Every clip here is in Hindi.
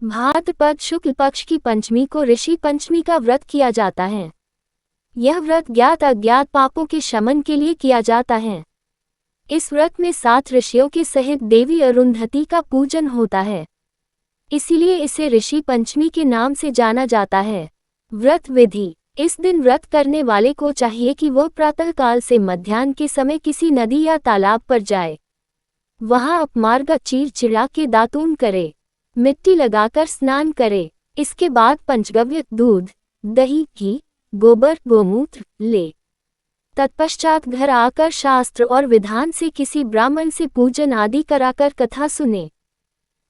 भाद्रपद शुक्ल पक्ष की पंचमी को ऋषि पंचमी का व्रत किया जाता है। यह व्रत ज्ञात अज्ञात पापों के शमन के लिए किया जाता है। इस व्रत में 7 ऋषियों के सहित देवी अरुंधति का पूजन होता है, इसीलिए इसे ऋषि पंचमी के नाम से जाना जाता है। व्रत विधि। इस दिन व्रत करने वाले को चाहिए कि वह प्रातःकाल से मध्याह्न के समय किसी नदी या तालाब पर जाए, वहां अपमार्ग चीर चिड़ा के दातून करे, मिट्टी लगाकर स्नान करे। इसके बाद पंचगव्य दूध, दही, घी, गोबर, गोमूत्र ले। तत्पश्चात घर आकर शास्त्र और विधान से किसी ब्राह्मण से पूजन आदि कराकर कथा सुने।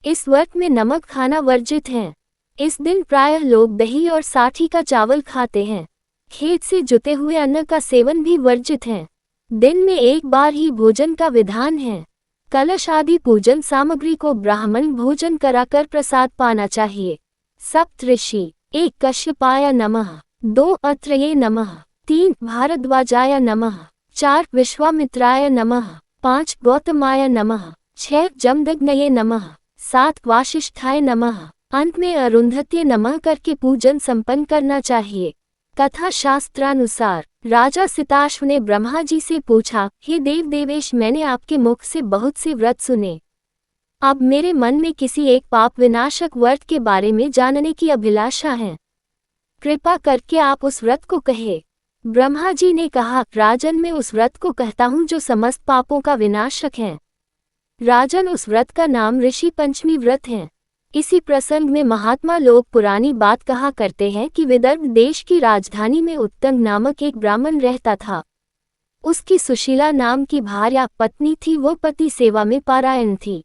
इस व्रत में नमक खाना वर्जित है। इस दिन प्रायः लोग दही और साठी का चावल खाते हैं। खेत से जुते हुए अन्न का सेवन भी वर्जित है। दिन में एक बार ही भोजन का विधान है। कलश आदि पूजन सामग्री को ब्राह्मण भोजन कराकर प्रसाद पाना चाहिए। सप्तऋषि। 1 कश्यपाय नमः, 2 अत्रये नमः, 3 भारद्वाजाय नमः, 4 विश्वामित्राय नमः, 5 गौतमाय नमः, 6 जमदग्नये नमः, 7 वासिष्ठाय नमः, अंत में अरुंधत्ये नमः करके पूजन संपन्न करना चाहिए। कथा शास्त्रानुसार राजा सिताश्व ने ब्रह्मा जी से पूछा, हे देव देवेश, मैंने आपके मुख से बहुत से व्रत सुने। अब मेरे मन में किसी एक पाप विनाशक व्रत के बारे में जानने की अभिलाषा है। कृपा करके आप उस व्रत को कहे। ब्रह्मा जी ने कहा, राजन, मैं उस व्रत को कहता हूँ जो समस्त पापों का विनाशक है। राजन, उस व्रत का नाम ऋषि पंचमी व्रत है। इसी प्रसंग में महात्मा लोग पुरानी बात कहा करते हैं कि विदर्भ देश की राजधानी में उत्तंग नामक एक ब्राह्मण रहता था। उसकी सुशीला नाम की भार्या पत्नी थी। वो पति सेवा में पारायण थी।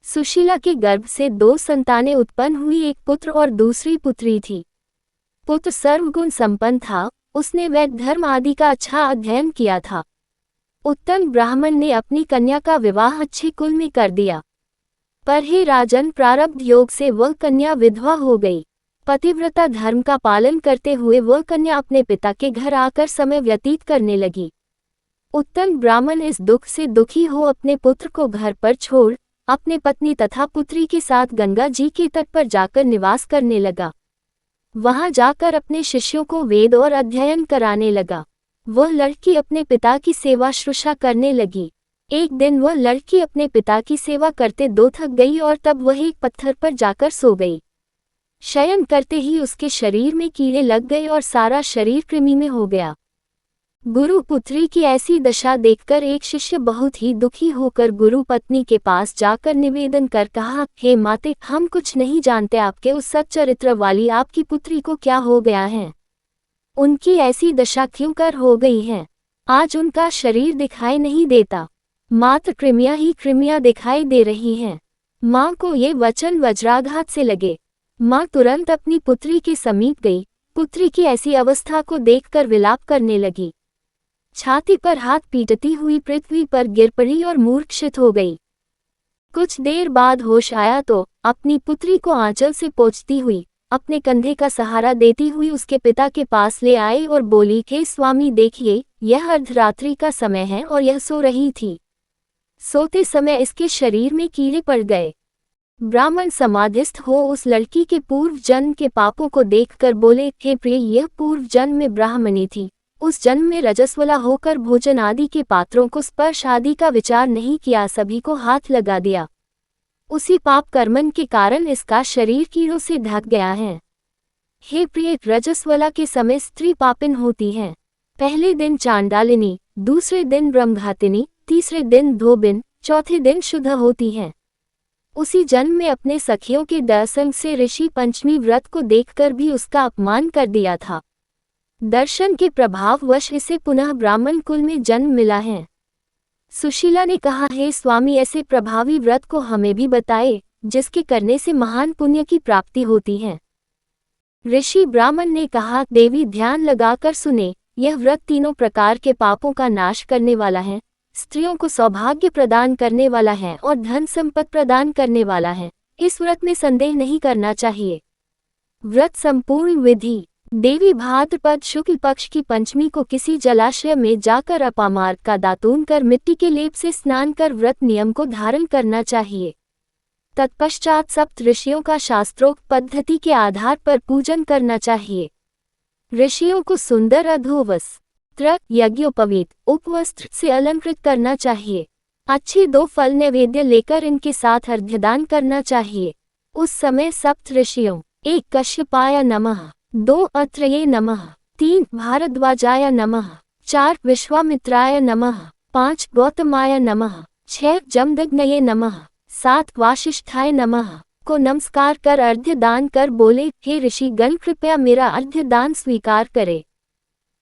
सुशीला के गर्भ से 2 संतानें उत्पन्न हुई, एक पुत्र और दूसरी पुत्री थी। पुत्र सर्वगुण संपन्न था। उसने वैद्य धर्म आदि का अच्छा अध्ययन किया था। उत्तंग ब्राह्मण ने अपनी कन्या का विवाह अच्छे कुल में कर दिया, पर हे राजन, प्रारब्ध योग से वह कन्या विधवा हो गई। पतिव्रता धर्म का पालन करते हुए वह कन्या अपने पिता के घर आकर समय व्यतीत करने लगी। उत्तंग ब्राह्मण इस दुख से दुखी हो अपने पुत्र को घर पर छोड़ अपने पत्नी तथा पुत्री के साथ गंगा जी के तट पर जाकर निवास करने लगा। वहां जाकर अपने शिष्यों को वेद और अध्ययन कराने लगा। वह लड़की अपने पिता की सेवा शुश्रूषा करने लगी। एक दिन वह लड़की अपने पिता की सेवा करते दो थक गई और तब वह एक पत्थर पर जाकर सो गई। शयन करते ही उसके शरीर में कीड़े लग गए और सारा शरीर कृमि में हो गया। गुरु पुत्री की ऐसी दशा देखकर एक शिष्य बहुत ही दुखी होकर गुरु पत्नी के पास जाकर निवेदन कर कहा, हे माते, हम कुछ नहीं जानते आपके उस सच्चरित्र वाली आपकी पुत्री को क्या हो गया है। उनकी ऐसी दशा क्यों कर हो गई है। आज उनका शरीर दिखाई नहीं देता, मात्र कृमियां ही कृमियां दिखाई दे रही हैं। माँ को ये वचन वज्राघात से लगे। माँ तुरंत अपनी पुत्री के समीप गई। पुत्री की ऐसी अवस्था को देखकर विलाप करने लगी। छाती पर हाथ पीटती हुई पृथ्वी पर गिर पड़ी और मूर्छित हो गई। कुछ देर बाद होश आया तो अपनी पुत्री को आंचल से पोंछती हुई अपने कंधे का सहारा देती हुई उसके पिता के पास ले आई और बोली, हे स्वामी, देखिए, यह अर्धरात्रि का समय है और यह सो रही थी। सोते समय इसके शरीर में कीड़े पड़ गए। ब्राह्मण समाधिस्थ हो उस लड़की के पूर्व जन्म के पापों को देखकर बोले, हे प्रिय, यह पूर्व जन्म में ब्राह्मणी थी। उस जन्म में रजस्वला होकर भोजन आदि के पात्रों को स्पर्श आदि का विचार नहीं किया, सभी को हाथ लगा दिया। उसी पाप कर्मन के कारण इसका शरीर कीड़ों से ढक गया है। हे प्रिय, रजस्वला के समय स्त्री पापिन होती है। पहले दिन चांडालिनी, दूसरे दिन ब्रह्मघातिनी, तीसरे दिन धोबिन, चौथे दिन शुद्ध होती हैं। उसी जन्म में अपने सखियों के दर्शन से ऋषि पंचमी व्रत को देखकर भी उसका अपमान कर दिया था। दर्शन के प्रभाववश इसे पुनः ब्राह्मण कुल में जन्म मिला है। सुशीला ने कहा, हे स्वामी, ऐसे प्रभावी व्रत को हमें भी बताए जिसके करने से महान पुण्य की प्राप्ति होती है। ऋषि ब्राह्मण ने कहा, देवी, ध्यान लगाकर सुने। यह व्रत तीनों प्रकार के पापों का नाश करने वाला है, स्त्रियों को सौभाग्य प्रदान करने वाला है और धन संपत्ति प्रदान करने वाला है। इस व्रत में संदेह नहीं करना चाहिए। व्रत संपूर्ण विधि। देवी, भाद्रपद शुक्ल पक्ष की पंचमी को किसी जलाशय में जाकर अपामार्ग का दातून कर मिट्टी के लेप से स्नान कर व्रत नियम को धारण करना चाहिए। तत्पश्चात सप्त ऋषियों का शास्त्रोक्त पद्धति के आधार पर पूजन करना चाहिए। ऋषियों को सुंदर अधोवस्त्र, यज्ञोपवीत, उपवस्त्र से अलंकृत करना चाहिए। अच्छे 2 फल नैवेद्य लेकर इनके साथ अर्घ्यदान करना चाहिए। उस समय सप्त ऋषियों 1 कश्यपाय नमः, 2 अत्रये नमः, 3 भारद्वाजाय नमः, 4 विश्वामित्राय नमः, 5 गौतमाय नमः, 6 जमदग्नये नमः, 7 वासिष्ठाय नमः को नमस्कार कर अर्घ्य दान कर बोले, हे ऋषि गण कृपया मेरा अर्घ्य दान स्वीकार करे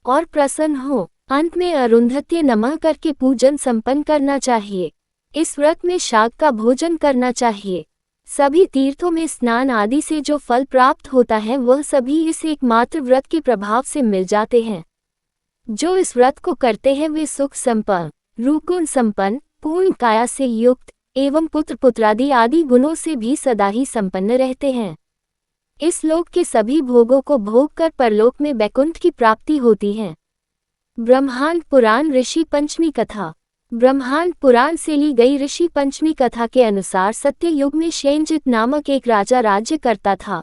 और प्रसन्न हो। अंत में अरुंधत्य नमः करके पूजन संपन्न करना चाहिए। इस व्रत में शाक का भोजन करना चाहिए। सभी तीर्थों में स्नान आदि से जो फल प्राप्त होता है वह सभी इस एकमात्र व्रत के प्रभाव से मिल जाते हैं। जो इस व्रत को करते हैं वे सुख संपन्न, रूपगुण संपन्न, पूर्ण काया से युक्त एवं पुत्र पुत्रादि आदि गुणों से भी सदा ही संपन्न रहते हैं। इस लोक के सभी भोगों को भोग कर परलोक में वैकुंठ की प्राप्ति होती है। ब्रह्मांड पुराण ऋषि पंचमी कथा। ब्रह्मांड पुराण से ली गई ऋषि पंचमी कथा के अनुसार सत्य युग में शैनजित नामक एक राजा राज्य करता था।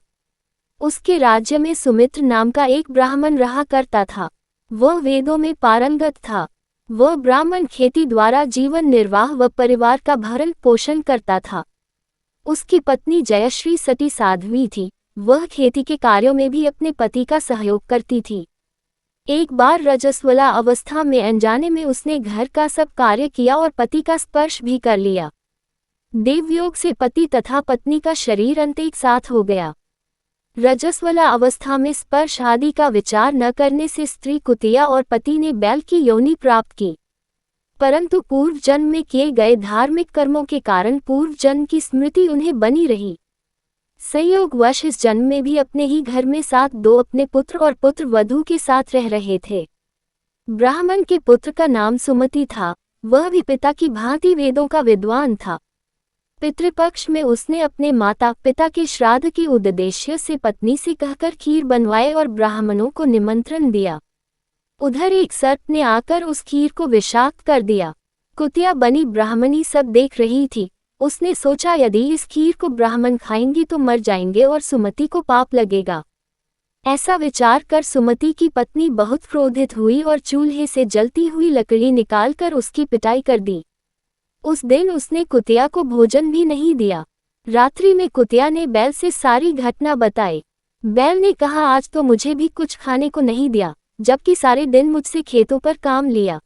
उसके राज्य में सुमित्र नाम का एक ब्राह्मण रहा करता था। वह वेदों में पारंगत था। वह ब्राह्मण खेती द्वारा जीवन निर्वाह व परिवार का भरण पोषण करता था। उसकी पत्नी जयश्री सती साध्वी थी। वह खेती के कार्यों में भी अपने पति का सहयोग करती थी। एक बार रजस्वला अवस्था में अनजाने में उसने घर का सब कार्य किया और पति का स्पर्श भी कर लिया। देवयोग से पति तथा पत्नी का शरीर अंत एक साथ हो गया। रजस्वला अवस्था में स्पर्श आदि का विचार न करने से स्त्री कुतिया और पति ने बैल की योनि प्राप्त की, परंतु पूर्व जन्म में किए गए धार्मिक कर्मों के कारण पूर्व जन्म की स्मृति उन्हें बनी रही। संयोगवश इस जन्म में भी अपने ही घर में साथ 2 अपने पुत्र और पुत्र वधू के साथ रह रहे थे। ब्राह्मण के पुत्र का नाम सुमति था। वह भी पिता की भांति वेदों का विद्वान था। पितृपक्ष में उसने अपने माता पिता के श्राद्ध के उद्देश्य से पत्नी से कहकर खीर बनवाए और ब्राह्मणों को निमंत्रण दिया। उधर एक सर्प ने आकर उस खीर को विषाक्त कर दिया। कुतिया बनी ब्राह्मणी सब देख रही थी। उसने सोचा यदि इस खीर को ब्राह्मण खाएंगी तो मर जाएंगे और सुमति को पाप लगेगा। ऐसा विचार कर सुमति की पत्नी बहुत क्रोधित हुई और चूल्हे से जलती हुई लकड़ी निकालकर उसकी पिटाई कर दी। उस दिन उसने कुतिया को भोजन भी नहीं दिया। रात्रि में कुतिया ने बैल से सारी घटना बताई। बैल ने कहा, आज तो मुझे भी कुछ खाने को नहीं दिया, जबकि सारे दिन मुझसे खेतों पर काम लिया।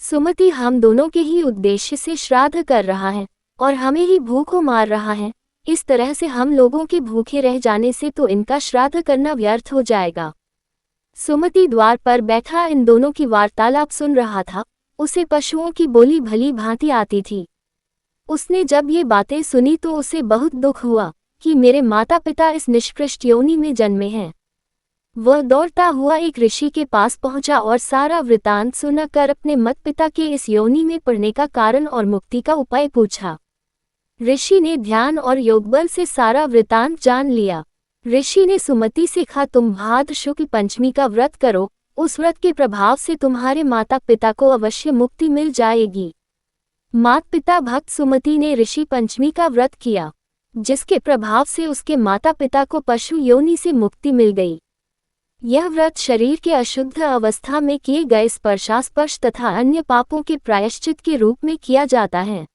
सुमति हम दोनों के ही उद्देश्य से श्राद्ध कर रहा है और हमें ही भूखों मार रहा है। इस तरह से हम लोगों के भूखे रह जाने से तो इनका श्राद्ध करना व्यर्थ हो जाएगा। सुमति द्वार पर बैठा इन दोनों की वार्तालाप सुन रहा था। उसे पशुओं की बोली भली भांति आती थी। उसने जब ये बातें सुनी तो उसे बहुत दुख हुआ कि मेरे माता पिता इस निष्कृष्ट योनि में जन्मे हैं। वह दौड़ता हुआ एक ऋषि के पास पहुंचा और सारा वृतांत सुनकर अपने मत पिता के इस योनि में पड़ने का कारण और मुक्ति का उपाय पूछा। ऋषि ने ध्यान और योगबल से सारा वृतांत जान लिया। ऋषि ने सुमति से कहा, तुम भाद्र शुक्ल पंचमी का व्रत करो। उस व्रत के प्रभाव से तुम्हारे माता पिता को अवश्य मुक्ति मिल जाएगी। माता पिता भक्त सुमति ने ऋषि पंचमी का व्रत किया, जिसके प्रभाव से उसके माता पिता को पशु योनि से मुक्ति मिल गई। यह व्रत शरीर के अशुद्ध अवस्था में किए गए स्पर्शास्पर्श तथा अन्य पापों के प्रायश्चित के रूप में किया जाता है।